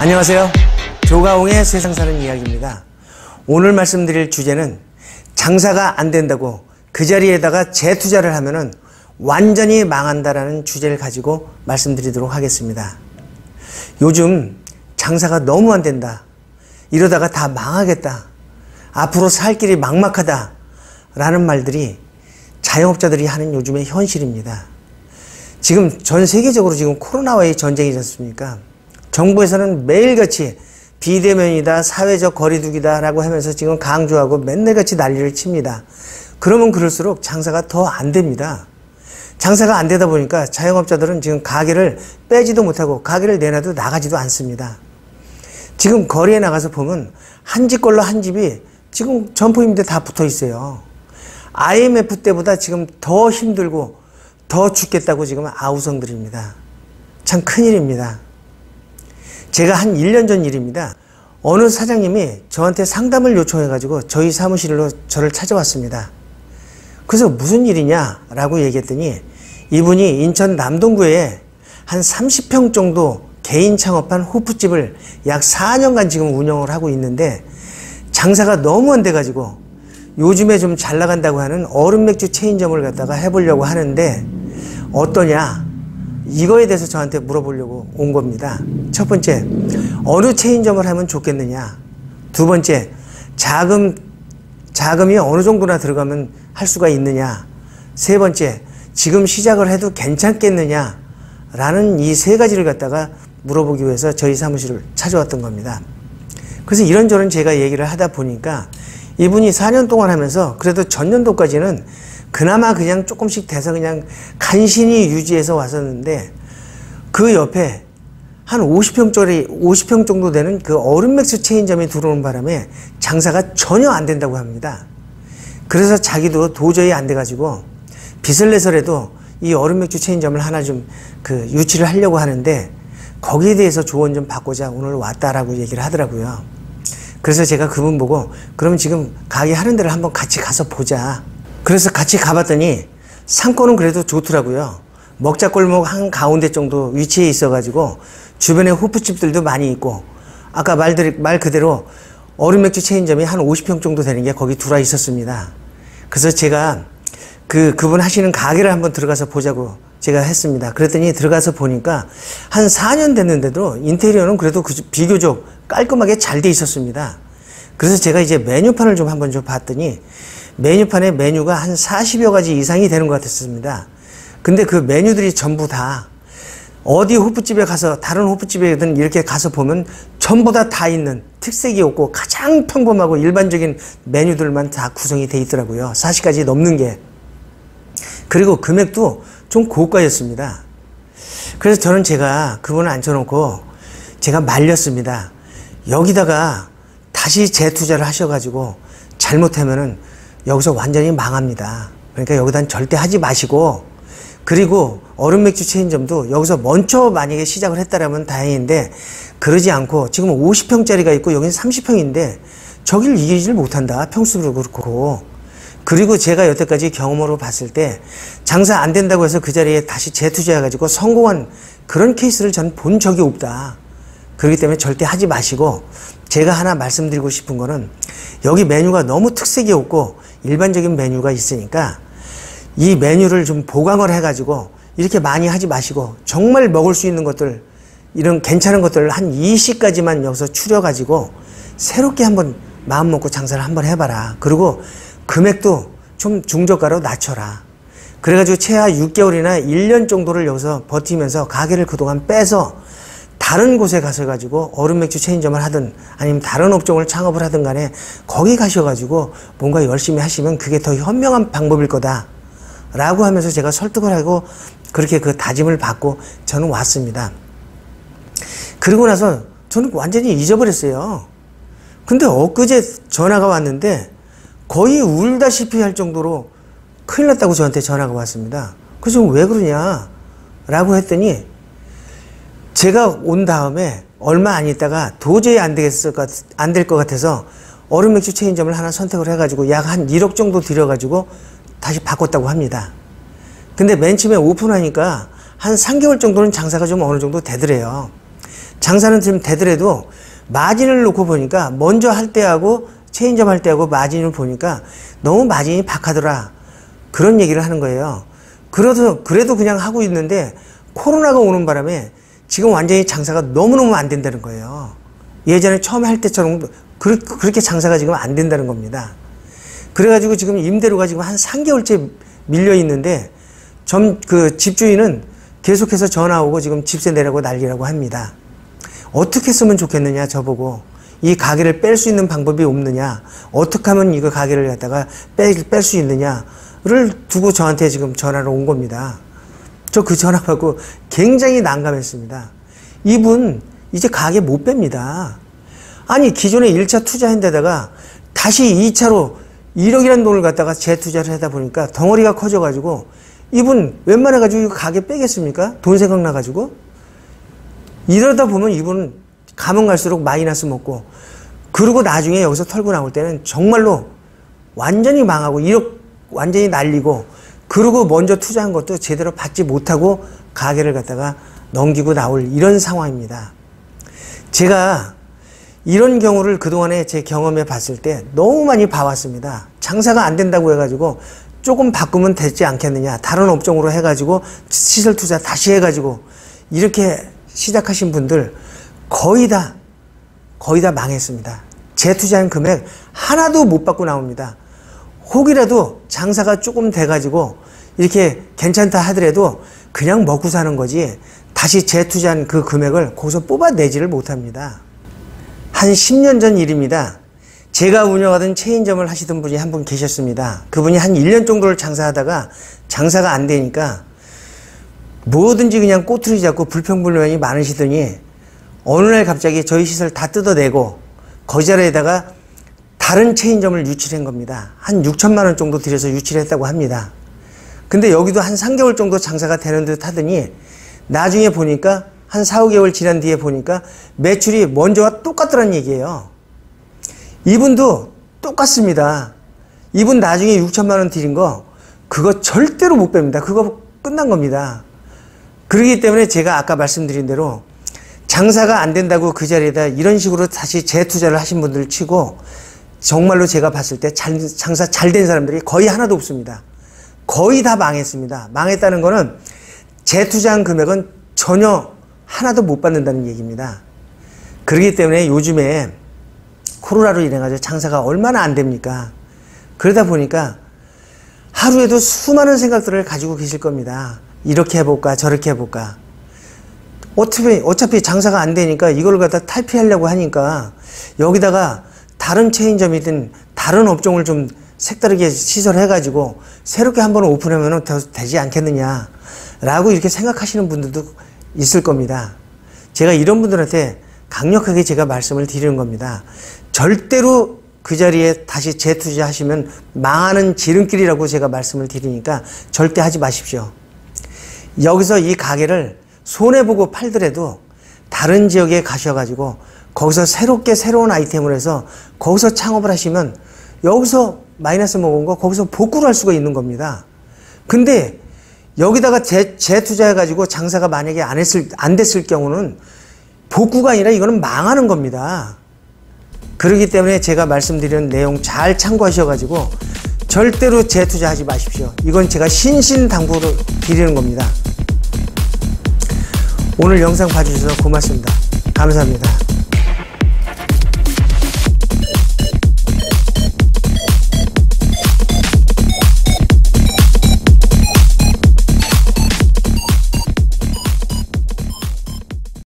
안녕하세요. 조가홍의 세상 사는 이야기입니다. 오늘 말씀드릴 주제는 장사가 안 된다고 그 자리에다가 재투자를 하면은 완전히 망한다라는 주제를 가지고 말씀드리도록 하겠습니다. 요즘 장사가 너무 안 된다. 이러다가 다 망하겠다. 앞으로 살 길이 막막하다. 라는 말들이 자영업자들이 하는 요즘의 현실입니다. 지금 전 세계적으로 지금 코로나와의 전쟁이지 않습니까? 정부에서는 매일같이 비대면이다, 사회적 거리두기다 라고 하면서 지금 강조하고 맨날같이 난리를 칩니다. 그러면 그럴수록 장사가 더 안 됩니다. 장사가 안 되다 보니까 자영업자들은 지금 가게를 빼지도 못하고 가게를 내놔도 나가지도 않습니다. 지금 거리에 나가서 보면 한 집 걸로 한 집이 지금 점포임대 다 붙어 있어요. IMF 때보다 지금 더 힘들고 더 죽겠다고 지금 아우성들입니다. 참 큰일입니다. 제가 한 1년 전 일입니다. 어느 사장님이 저한테 상담을 요청해가지고 저희 사무실로 저를 찾아왔습니다. 그래서 무슨 일이냐 라고 얘기했더니 이분이 인천 남동구에 한 30평 정도 개인 창업한 호프집을 약 4년간 지금 운영을 하고 있는데 장사가 너무 안 돼가지고 요즘에 좀 잘 나간다고 하는 얼음 맥주 체인점을 갖다가 해보려고 하는데 어떠냐? 이거에 대해서 저한테 물어보려고 온 겁니다. 첫 번째, 어느 체인점을 하면 좋겠느냐? 두 번째, 자금이 어느 정도나 들어가면 할 수가 있느냐? 세 번째, 지금 시작을 해도 괜찮겠느냐? 라는 이 세 가지를 갖다가 물어보기 위해서 저희 사무실을 찾아왔던 겁니다. 그래서 이런저런 제가 얘기를 하다 보니까 이분이 4년 동안 하면서 그래도 전년도까지는 그나마 그냥 조금씩 돼서 그냥 간신히 유지해서 왔었는데 그 옆에 한 50평 정도 되는 그 얼음맥주 체인점이 들어오는 바람에 장사가 전혀 안 된다고 합니다. 그래서 자기도 도저히 안 돼가지고 빚을 내서라도 이 얼음맥주 체인점을 하나 좀 유치를 하려고 하는데 거기에 대해서 조언 좀 받고자 오늘 왔다라고 얘기를 하더라고요. 그래서 제가 그분 보고 그럼 지금 가게 하는 데를 한번 같이 가서 보자. 그래서 같이 가봤더니 상권은 그래도 좋더라고요. 먹자골목 한가운데 정도 위치에 있어가지고 주변에 호프집들도 많이 있고 아까 말 그대로 얼음맥주 체인점이 한 50평 정도 되는 게 거기 들어와 있었습니다. 그래서 제가 그분 하시는 가게를 한번 들어가서 보자고 제가 했습니다. 그랬더니 들어가서 보니까 한 4년 됐는데도 인테리어는 그래도 비교적 깔끔하게 잘 돼 있었습니다. 그래서 제가 이제 메뉴판을 좀 한번 봤더니 메뉴판에 메뉴가 한 40여 가지 이상이 되는 것 같았습니다. 근데 그 메뉴들이 전부 다 어디 호프집에 가서 다른 호프집에든 이렇게 가서 보면 전부 다 있는 특색이 없고 가장 평범하고 일반적인 메뉴들만 다 구성이 돼 있더라고요. 40가지 넘는 게. 그리고 금액도 좀 고가였습니다. 그래서 저는 제가 그분을 앉혀놓고 제가 말렸습니다. 여기다가 다시 재투자를 하셔가지고 잘못하면은 여기서 완전히 망합니다. 그러니까 여기다 절대 하지 마시고 그리고 얼음맥주 체인점도 여기서 먼저 만약에 시작을 했다라면 다행인데 그러지 않고 지금 50평짜리가 있고 여기는 30평인데 저길 이기질 못한다. 평수도 그렇고 그리고 제가 여태까지 경험으로 봤을 때 장사 안 된다고 해서 그 자리에 다시 재투자해가지고 성공한 그런 케이스를 전 본 적이 없다. 그렇기 때문에 절대 하지 마시고 제가 하나 말씀드리고 싶은 거는 여기 메뉴가 너무 특색이 없고 일반적인 메뉴가 있으니까 이 메뉴를 좀 보강을 해가지고 이렇게 많이 하지 마시고 정말 먹을 수 있는 것들 이런 괜찮은 것들을 한 20가지만 여기서 추려가지고 새롭게 한번 마음 먹고 장사를 한번 해봐라. 그리고 금액도 좀 중저가로 낮춰라. 그래가지고 최하 6개월이나 1년 정도를 여기서 버티면서 가게를 그동안 빼서 다른 곳에 가셔가지고 얼음맥주 체인점을 하든 아니면 다른 업종을 창업을 하든 간에 거기 가셔가지고 뭔가 열심히 하시면 그게 더 현명한 방법일 거다 라고 하면서 제가 설득을 하고 그렇게 그 다짐을 받고 저는 왔습니다. 그리고 나서 저는 완전히 잊어버렸어요. 근데 엊그제 전화가 왔는데 거의 울다시피 할 정도로 큰일 났다고 저한테 전화가 왔습니다. 그래서 왜 그러냐 라고 했더니 제가 온 다음에 얼마 안 있다가 도저히 안 될 것 같아서 얼음맥주 체인점을 하나 선택을 해가지고 약 한 1억 정도 들여가지고 다시 바꿨다고 합니다. 근데 맨 처음에 오픈하니까 한 3개월 정도는 장사가 좀 어느 정도 되더래요. 장사는 좀 되더라도 마진을 놓고 보니까 먼저 할 때하고 체인점 할 때하고 마진을 보니까 너무 마진이 박하더라. 그런 얘기를 하는 거예요. 그래도 그냥 하고 있는데 코로나가 오는 바람에 지금 완전히 장사가 너무너무 안 된다는 거예요. 예전에 처음에 할 때처럼 그렇게 장사가 지금 안 된다는 겁니다. 그래가지고 지금 임대료가 지금 한 3개월째 밀려 있는데 그 집주인은 계속해서 전화 오고 지금 집세 내라고 난리라고 합니다. 어떻게 쓰면 좋겠느냐 저보고. 이 가게를 뺄 수 있는 방법이 없느냐, 어떻게 하면 이거 가게를 갖다가 뺄 수 있느냐를 두고 저한테 지금 전화를 온 겁니다. 저 그 전화 받고 굉장히 난감했습니다. 이분 이제 가게 못 뺍니다. 아니 기존에 1차 투자한 데다가 다시 2차로 1억이라는 돈을 갖다가 재투자를 하다 보니까 덩어리가 커져가지고 이분 웬만해가지고 이거 가게 빼겠습니까? 돈 생각나가지고. 이러다 보면 이분은 가면 갈수록 마이너스 먹고, 그리고 나중에 여기서 털고 나올 때는 정말로 완전히 망하고 1억 완전히 날리고, 그리고 먼저 투자한 것도 제대로 받지 못하고 가게를 갖다가 넘기고 나올 이런 상황입니다. 제가 이런 경우를 그동안에 제 경험에 봤을 때 너무 많이 봐왔습니다. 장사가 안 된다고 해가지고 조금 바꾸면 되지 않겠느냐, 다른 업종으로 해가지고 시설 투자 다시 해가지고 이렇게 시작하신 분들 거의 다 망했습니다. 재투자한 금액 하나도 못 받고 나옵니다. 혹이라도 장사가 조금 돼가지고 이렇게 괜찮다 하더라도 그냥 먹고 사는 거지 다시 재투자한 그 금액을 거기서 뽑아내지를 못합니다. 한 10년 전 일입니다. 제가 운영하던 체인점을 하시던 분이 한 분 계셨습니다. 그분이 한 1년 정도를 장사하다가 장사가 안 되니까 뭐든지 그냥 꼬투리 잡고 불평불만이 많으시더니 어느 날 갑자기 저희 시설 다 뜯어내고 거기 자리에다가 다른 체인점을 유치를 한 겁니다. 한 6천만 원 정도 들여서 유치를 했다고 합니다. 근데 여기도 한 3개월 정도 장사가 되는 듯 하더니 나중에 보니까 한 4, 5개월 지난 뒤에 보니까 매출이 먼저와 똑같더란 얘기예요. 이분도 똑같습니다. 이분 나중에 6천만 원 드린 거 그거 절대로 못 뺍니다. 그거 끝난 겁니다. 그렇기 때문에 제가 아까 말씀드린 대로 장사가 안 된다고 그 자리에다 이런 식으로 다시 재투자를 하신 분들 치고 정말로 제가 봤을 때 장사 잘 된 사람들이 거의 하나도 없습니다. 거의 다 망했습니다. 망했다는 거는 재투자한 금액은 전혀 하나도 못 받는다는 얘기입니다. 그렇기 때문에 요즘에 코로나로 인해가지고 장사가 얼마나 안 됩니까? 그러다 보니까 하루에도 수많은 생각들을 가지고 계실 겁니다. 이렇게 해볼까 저렇게 해볼까. 어차피 장사가 안 되니까 이걸 갖다 탈피하려고 하니까 여기다가 다른 체인점이든 다른 업종을 좀 색다르게 시설해가지고 새롭게 한번 오픈하면 더 되지 않겠느냐 라고 이렇게 생각하시는 분들도 있을 겁니다. 제가 이런 분들한테 강력하게 제가 말씀을 드리는 겁니다. 절대로 그 자리에 다시 재투자하시면 망하는 지름길이라고 제가 말씀을 드리니까 절대 하지 마십시오. 여기서 이 가게를 손해보고 팔더라도 다른 지역에 가셔가지고 거기서 새로운 아이템을 해서 거기서 창업을 하시면 여기서 마이너스 먹은 거 거기서 복구를 할 수가 있는 겁니다. 근데 여기다가 재투자해가지고 장사가 만약에 안 됐을 경우는 복구가 아니라 이거는 망하는 겁니다. 그렇기 때문에 제가 말씀드리는 내용 잘 참고하셔가지고 절대로 재투자하지 마십시오. 이건 제가 신신당부로 드리는 겁니다. 오늘 영상 봐주셔서 고맙습니다. 감사합니다.